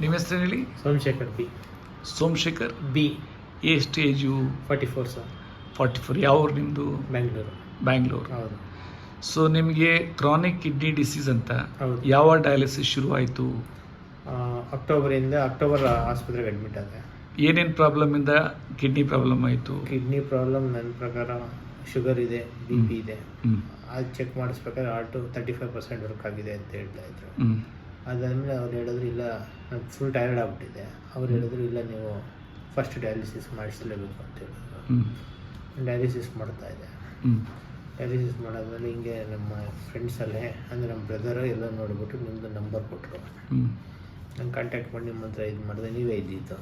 ನಿಮ್ಮ ಹೆಸರು ಹೇಳಿ? ಸೋಮಶೇಖರ್ ಬಿ. ಸೋಮಶೇಖರ್ ಬಿ. ಎಷ್ಟು ಏಜು? 44 ಸರ್. 44. ಯಾವ ಊರು ನಿಮ್ಮದು? ಬ್ಯಾಂಗ್ಳೂರು. ಹೌದು. ಸೊ ನಿಮಗೆ ಕ್ರಾನಿಕ್ ಕಿಡ್ನಿ ಡಿಸೀಸ್ ಅಂತ ಹೌದು. ಯಾವ ಡಯಾಲಿಸಿಸ್ ಶುರುವಾಯಿತು? ಅಕ್ಟೋಬರ್ ಆಸ್ಪತ್ರೆಗೆ ಅಡ್ಮಿಟ್ ಆದೆ. ಏನೇನು ಪ್ರಾಬ್ಲಮಿಂದ ಕಿಡ್ನಿ ಪ್ರಾಬ್ಲಮ್ ಆಯಿತು? ಕಿಡ್ನಿ ಪ್ರಾಬ್ಲಮ್ ನನ್ನ ಪ್ರಕಾರ ಶುಗರ್ ಇದೆ, ಬಿ ಪಿ ಇದೆ. ಅದು ಚೆಕ್ ಮಾಡಿಸ್ಬೇಕಾದ್ರೆ ಹಾರ್ಟು 35% ವರ್ಕ್ ಆಗಿದೆ ಅಂತ ಹೇಳ್ತಾ ಇದ್ರು. ಅದಾದಮೇಲೆ ಅವ್ರು ಹೇಳಿದ್ರು ಇಲ್ಲ, ನಾನು ಫುಲ್ ಟೈರ್ಡ್ ಆಗಿಬಿಟ್ಟಿದೆ. ಅವ್ರು ಹೇಳಿದ್ರು ಇಲ್ಲ, ನೀವು ಫಸ್ಟ್ ಡಯಾಲಿಸಿಸ್ ಮಾಡಿಸಲೇಬೇಕು ಅಂತ ಹೇಳಿದ್ರು. ಡಯಾಲಿಸಿಸ್ ಮಾಡ್ತಾಯಿದ್ದೆ. ಡಯಾಲಿಸಿಸ್ ಮಾಡೋದ್ರಲ್ಲಿ ಹಿಂಗೆ ನಮ್ಮ ಫ್ರೆಂಡ್ಸಲ್ಲೇ ಅಂದರೆ ನಮ್ಮ ಬ್ರದರು ಎಲ್ಲ ನೋಡಿಬಿಟ್ಟು ನಿಮ್ಮದು ನಂಬರ್ ಕೊಟ್ಟರು. ನಾನು ಕಾಂಟ್ಯಾಕ್ಟ್ ಮಾಡಿ ನಿಮ್ಮ ಹತ್ರ ಇದು ಮಾಡಿದೆ. ನೀವೇ ಇದ್ದಿದ್ದು.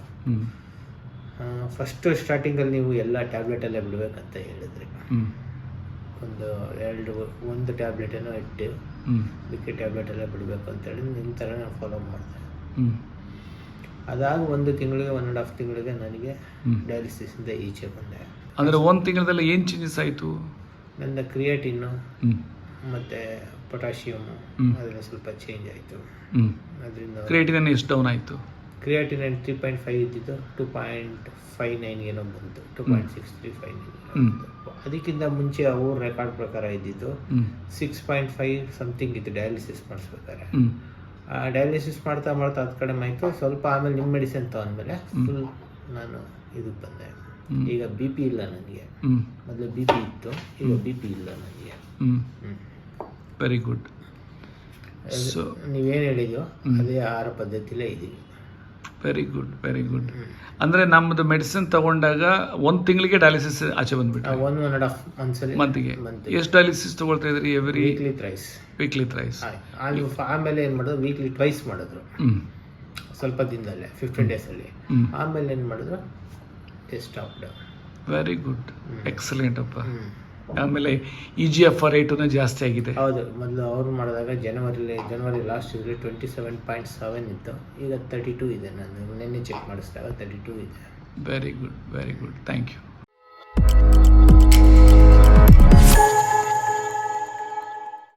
ಫಸ್ಟು ಸ್ಟಾರ್ಟಿಂಗಲ್ಲಿ ನೀವು ಎಲ್ಲ ಟ್ಯಾಬ್ಲೆಟಲ್ಲೇ ಬಿಡಬೇಕಂತ ಹೇಳಿದ್ರಿ. ಒಂದು ಟ್ಯಾಬ್ಲೆಟ್ ಏನೋ ಇಟ್ಟು ಅದಕ್ಕೆ ಟ್ಯಾಬ್ಲೆಟೆಲ್ಲ ಬಿಡಬೇಕು ಅಂತೇಳಿ ನಿಮ್ಮ ಥರ ನಾನು ಫಾಲೋ ಮಾಡಿದೆ. ಅದಾಗಿ 1 ತಿಂಗಳಿಗೆ 1.5 ತಿಂಗಳಿಗೆ ನನಗೆ ಡಯಾಲಿಸಿಸಿಂದ ಈಚೆ ಬಂದೆ. ಅಂದರೆ 1 ತಿಂಗಳಲ್ಲಿ ಏನು ಚೇಂಜಸ್ ಆಯಿತು? ನನ್ನ ಕ್ರಿಯಾಟಿನ್ನು ಮತ್ತು ಪೊಟ್ಯಾಷಿಯಮು ಅದೆಲ್ಲ ಸ್ವಲ್ಪ ಚೇಂಜ್ ಆಯಿತು. ಅದರಿಂದ ಕ್ರಿಯಾಟಿನ್ ಎಷ್ಟು ಡೌನ್ ಆಯಿತು? ಕ್ರಿಯಾಟಿನ್ 3.5 ಇದ್ದಿದ್ದು 2.59 ಏನೋ ಬಂತು. 2.6359. ಅದಕ್ಕಿಂತ ಮುಂಚೆ ಅವ್ರ ರೆಕಾರ್ಡ್ ಪ್ರಕಾರ ಇದ್ದಿದ್ದು 6.5 ಸಮಥಿಂಗ್ ಇತ್ತು ಡಯಾಲಿಸಿಸ್ ಮಾಡಿಸ್ಬೇಕಾದ್ರೆ. ಡಯಾಲಿಸಿಸ್ ಮಾಡ್ತಾ ಅದು ಕಡಿಮೆ ಆಯಿತು ಸ್ವಲ್ಪ. ಆಮೇಲೆ ನಿಮ್ಮ ಮೆಡಿಸಿನ್ ತಗೊಂಡ್ಮೇಲೆ ಫುಲ್ ನಾನು ಇದಕ್ಕೆ ಬಂದೆ. ಈಗ ಬಿ ಪಿ ಇಲ್ಲ ನನಗೆ. ಮೊದಲು ಬಿ ಪಿ ಇತ್ತು, ಈಗ ಬಿ ಪಿ ಇಲ್ಲ ನನಗೆ. Very good. ಸೊ ನೀವೇನು ಹೇಳಿದೋ ಅದೇ ಆಹಾರ ಪದ್ಧತಿಲೇ ಇದ್ದೀವಿ. Very good. ಅಂದರೆ ನಮ್ಮದು ಮೆಡಿಸಿನ್ ತಗೊಂಡಾಗ 1 ತಿಂಗಳಿಗೆ ಡಯಾಲಿಸಿಸ್ ಆಚೆ ಬಂದ್ಬಿಟ್ಟು 1.5 ಮಂತ್ಗೆ ಎಷ್ಟು ಡಯಾಲಿಸಿಸ್ ತಗೊಳ್ತಾ ಇದ್ರಿ? Every weekly thrice. ಆಮೇಲೆ ಏನು ಮಾಡಿದ್ರು, ವೀಕ್ಲಿ ಟ್ವೈಸ್ ಮಾಡಿದ್ರು ಸ್ವಲ್ಪ ದಿನದಲ್ಲೇ, 15 ಡೇಸಲ್ಲಿ. ಆಮೇಲೆ ಏನು ಮಾಡಿದ್ರು, ಸ್ಟಾಪ್ಡ್. ವೆರಿ ಗುಡ್, ಎಕ್ಸಲೆಂಟ್ ಅಪ್ಪ. ಆಮೇಲೆ EGFR ರೇಟು ಜಾಸ್ತಿ ಆಗಿದೆ. ಹೌದು, ಮೊದಲು ಅವರು ಮಾಡಿದಾಗ ಜನವರಿ ಲಾಸ್ಟ್ ಇದ್ರೆ 27.7 ಇತ್ತು, ಈಗ 32 ಇದೆ. ನಾನು ನಿನ್ನೆ ಚೆಕ್ ಮಾಡಿಸಿದಾಗ 32 ಇದೆ. Very good. Thank you.